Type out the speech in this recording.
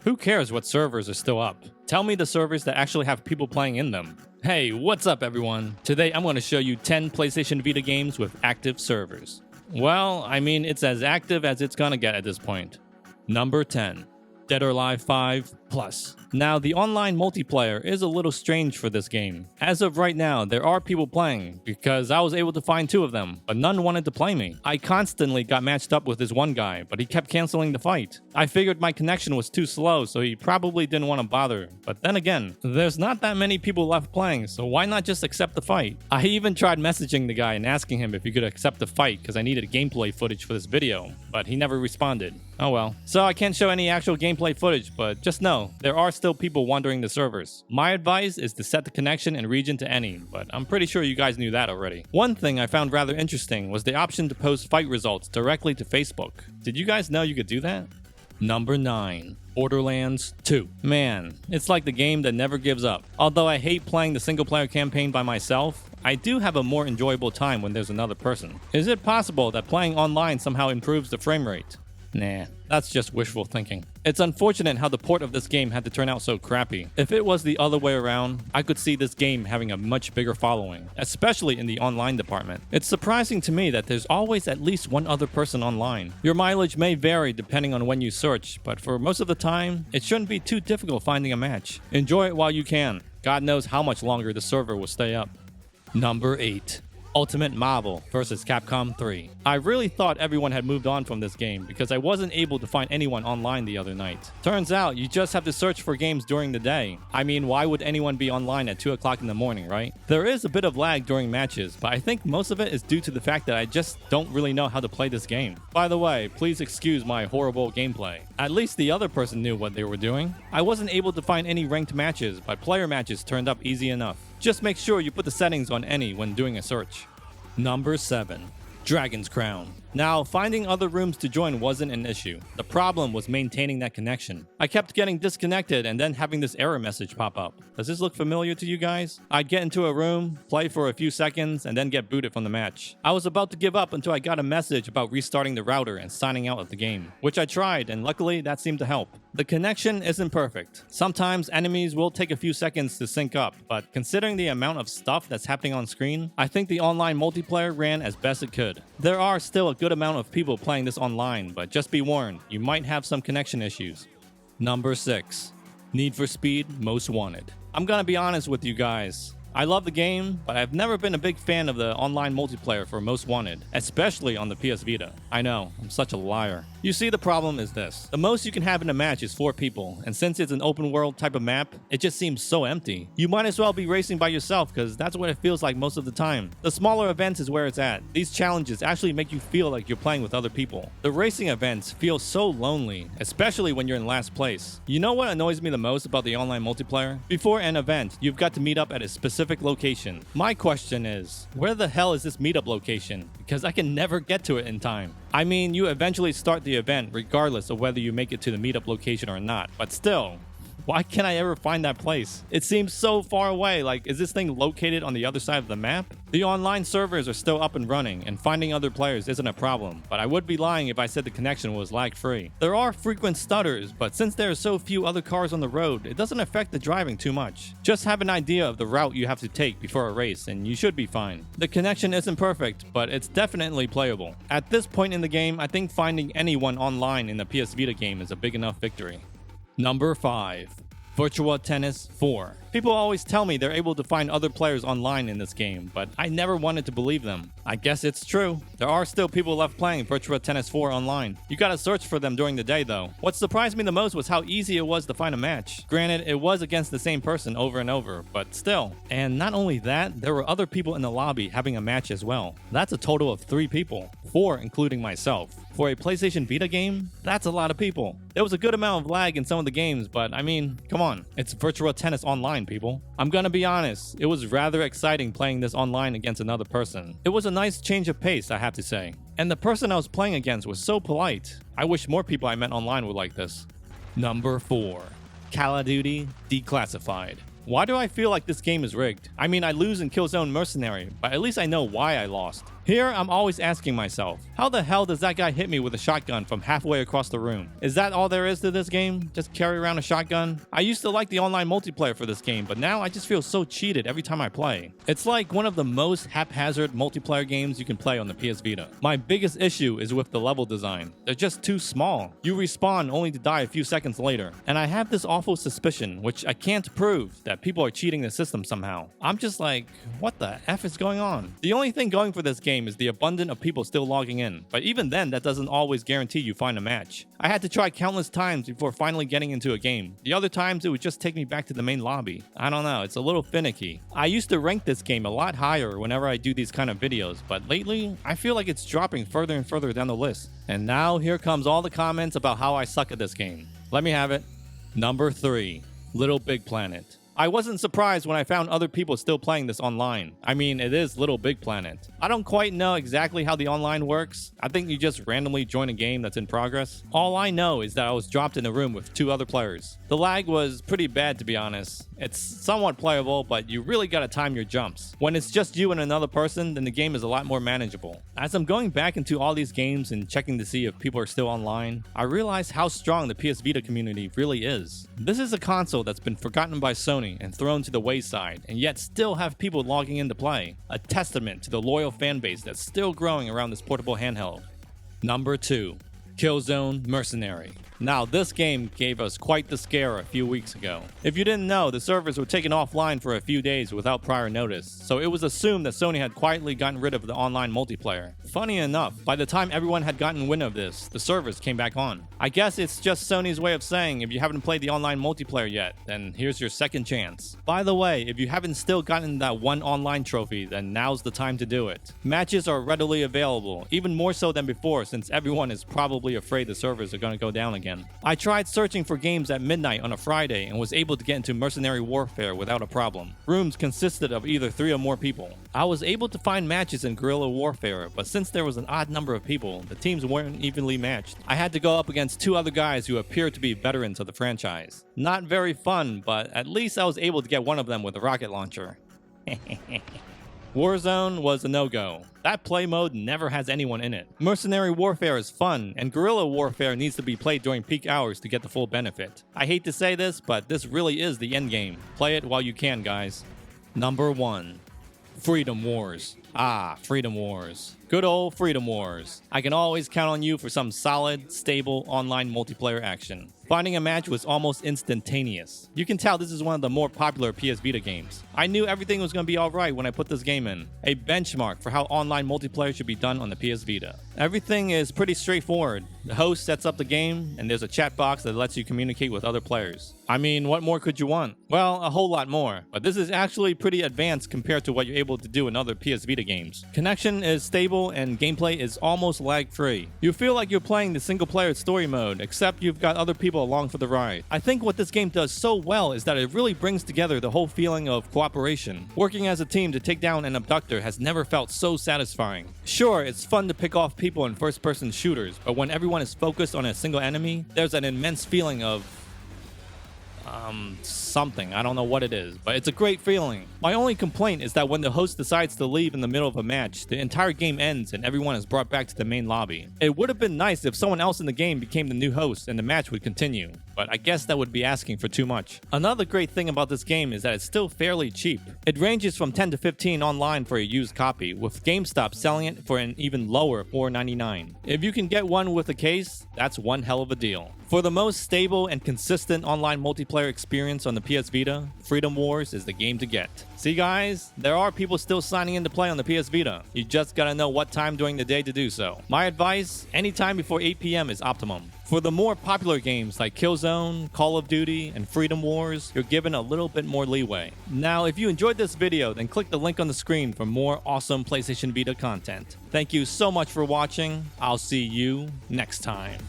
Who cares what servers are still up? Tell me the servers that actually have people playing in them. Hey, what's up everyone? Today I'm going to show you 10 PlayStation Vita games with active servers. Well, I mean, it's as active as it's gonna get at this point. Number 10. Dead or Alive 5 Plus. Now, the online multiplayer is a little strange for this game. As of right now, there are people playing, because I was able to find 2 of them, but none wanted to play me. I constantly got matched up with this one guy, but he kept canceling the fight. I figured my connection was too slow, so he probably didn't want to bother. But then again, there's not that many people left playing, so why not just accept the fight? I even tried messaging the guy and asking him if he could accept the fight, because I needed gameplay footage for this video, but he never responded. Oh well. So I can't show any actual gameplay footage, but just know, there are still people wandering the servers. My advice is to set the connection and region to any, but I'm pretty sure you guys knew that already. One thing I found rather interesting was the option to post fight results directly to Facebook. Did you guys know you could do that? Number 9. Borderlands 2. Man, it's like the game that never gives up. Although I hate playing the single player campaign by myself, I do have a more enjoyable time when there's another person. Is it possible that playing online somehow improves the frame rate? Nah, that's just wishful thinking. It's unfortunate how the port of this game had to turn out so crappy. If it was the other way around, I could see this game having a much bigger following, especially in the online department. It's surprising to me that there's always at least one other person online. Your mileage may vary depending on when you search, but for most of the time, it shouldn't be too difficult finding a match. Enjoy it while you can. God knows how much longer the server will stay up. Number 8. Ultimate Marvel vs. Capcom 3. I really thought everyone had moved on from this game because I wasn't able to find anyone online the other night. Turns out you just have to search for games during the day. I mean, why would anyone be online at 2 o'clock in the morning, right? There is a bit of lag during matches, but I think most of it is due to the fact that I just don't really know how to play this game. By the way, please excuse my horrible gameplay. At least the other person knew what they were doing. I wasn't able to find any ranked matches, but player matches turned up easy enough. Just make sure you put the settings on any when doing a search. Number 7. Dragon's Crown. Now, finding other rooms to join wasn't an issue. The problem was maintaining that connection. I kept getting disconnected and then having this error message pop up. Does this look familiar to you guys? I'd get into a room, play for a few seconds, and then get booted from the match. I was about to give up until I got a message about restarting the router and signing out of the game, which I tried, and luckily that seemed to help. The connection isn't perfect. Sometimes enemies will take a few seconds to sync up, but considering the amount of stuff that's happening on screen, I think the online multiplayer ran as best it could. There are still a good amount of people playing this online, but just be warned, you might have some connection issues. Number 6. Need for Speed Most Wanted. I'm gonna be honest with you guys. I love the game, but I've never been a big fan of the online multiplayer for Most Wanted, especially on the PS Vita. I know, I'm such a liar. You see, the problem is this. The most you can have in a match is 4 people, and since it's an open world type of map, it just seems so empty. You might as well be racing by yourself, because that's what it feels like most of the time. The smaller events is where it's at. These challenges actually make you feel like you're playing with other people. The racing events feel so lonely, especially when you're in last place. You know what annoys me the most about the online multiplayer? Before an event, you've got to meet up at a specific location. My question is, where the hell is this meetup location? Because I can never get to it in time. I mean, you eventually start the event regardless of whether you make it to the meetup location or not, but still, why can't I ever find that place? It seems so far away. Like, is this thing located on the other side of the map? The online servers are still up and running, and finding other players isn't a problem, but I would be lying if I said the connection was lag-free. There are frequent stutters, but since there are so few other cars on the road, it doesn't affect the driving too much. Just have an idea of the route you have to take before a race, and you should be fine. The connection isn't perfect, but it's definitely playable. At this point in the game, I think finding anyone online in the PS Vita game is a big enough victory. Number 5. Virtua Tennis 4. People always tell me they're able to find other players online in this game, but I never wanted to believe them. I guess it's true. There are still people left playing Virtua Tennis 4 online. You gotta search for them during the day though. What surprised me the most was how easy it was to find a match. Granted, it was against the same person over and over, but still. And not only that, there were other people in the lobby having a match as well. That's a total of 3 people, 4 including myself. For a PlayStation Vita game, that's a lot of people. There was a good amount of lag in some of the games, but I mean, come on. It's Virtua Tennis Online, people. I'm gonna be honest, it was rather exciting playing this online against another person. It was a nice change of pace, I have to say. And the person I was playing against was so polite. I wish more people I met online were like this. Number 4. Call of Duty Declassified. Why do I feel like this game is rigged? I mean, I lose in Killzone Mercenary, but at least I know why I lost. Here, I'm always asking myself, how the hell does that guy hit me with a shotgun from halfway across the room? Is that all there is to this game? Just carry around a shotgun? I used to like the online multiplayer for this game, but now I just feel so cheated every time I play. It's like one of the most haphazard multiplayer games you can play on the PS Vita. My biggest issue is with the level design. They're just too small. You respawn only to die a few seconds later. And I have this awful suspicion, which I can't prove, that people are cheating the system somehow. I'm just like, what the F is going on? The only thing going for this game is the abundance of people still logging in, but even then that doesn't always guarantee you find a match. I had to try countless times before finally getting into a game. The other times it would just take me back to the main lobby. I don't know, it's a little finicky. I used to rank this game a lot higher whenever I do these kind of videos, but lately I feel like it's dropping further and further down the list. And now here comes all the comments about how I suck at this game. Let me have it. Number 3, LittleBigPlanet. I wasn't surprised when I found other people still playing this online. I mean, it is LittleBigPlanet. I don't quite know exactly how the online works. I think you just randomly join a game that's in progress. All I know is that I was dropped in a room with 2 other players. The lag was pretty bad, to be honest. It's somewhat playable, but you really gotta time your jumps. When it's just you and another person, then the game is a lot more manageable. As I'm going back into all these games and checking to see if people are still online, I realize how strong the PS Vita community really is. This is a console that's been forgotten by Sony and thrown to the wayside, and yet still have people logging in to play. A testament to the loyal fanbase that's still growing around this portable handheld. Number 2, Killzone Mercenary. Now, this game gave us quite the scare a few weeks ago. If you didn't know, the servers were taken offline for a few days without prior notice, so it was assumed that Sony had quietly gotten rid of the online multiplayer. Funny enough, by the time everyone had gotten wind of this, the servers came back on. I guess it's just Sony's way of saying if you haven't played the online multiplayer yet, then here's your second chance. By the way, if you haven't still gotten that one online trophy, then now's the time to do it. Matches are readily available, even more so than before since everyone is probably afraid the servers are going to go down again. I tried searching for games at midnight on a Friday and was able to get into Mercenary Warfare without a problem. Rooms consisted of either 3 or more people. I was able to find matches in Guerrilla Warfare, but since there was an odd number of people, the teams weren't evenly matched. I had to go up against 2 other guys who appeared to be veterans of the franchise. Not very fun, but at least I was able to get one of them with a rocket launcher. Warzone was a no-go. That play mode never has anyone in it. Mercenary Warfare is fun, and Guerrilla Warfare needs to be played during peak hours to get the full benefit. I hate to say this, but this really is the end game. Play it while you can, guys. Number 1, Freedom Wars. Freedom Wars. Good old Freedom Wars. I can always count on you for some solid, stable online multiplayer action. Finding a match was almost instantaneous. You can tell this is one of the more popular PS Vita games. I knew everything was going to be alright when I put this game in. A benchmark for how online multiplayer should be done on the PS Vita. Everything is pretty straightforward. The host sets up the game, and there's a chat box that lets you communicate with other players. I mean, what more could you want? Well, a whole lot more. But this is actually pretty advanced compared to what you're able to do in other PS Vita games. Connection is stable and gameplay is almost lag-free. You feel like you're playing the single-player story mode, except you've got other people along for the ride. I think what this game does so well is that it really brings together the whole feeling of cooperation. Working as a team to take down an abductor has never felt so satisfying. Sure, it's fun to pick off people in first-person shooters, but when everyone is focused on a single enemy, there's an immense feeling of something. I don't know what it is, but it's a great feeling. My only complaint is that when the host decides to leave in the middle of a match, the entire game ends and everyone is brought back to the main lobby. It would have been nice if someone else in the game became the new host and the match would continue, but I guess that would be asking for too much. Another great thing about this game is that it's still fairly cheap. It ranges from 10 to 15 online for a used copy, with GameStop selling it for an even lower $4.99. If you can get one with a case, that's one hell of a deal. For the most stable and consistent online multiplayer experience on the PS Vita, Freedom Wars is the game to get. See guys, there are people still signing in to play on the PS Vita. You just gotta know what time during the day to do so. My advice, anytime before 8 p.m. is optimum. For the more popular games like Killzone, Call of Duty, and Freedom Wars, you're given a little bit more leeway. Now, if you enjoyed this video, then click the link on the screen for more awesome PlayStation Vita content. Thank you so much for watching. I'll see you next time.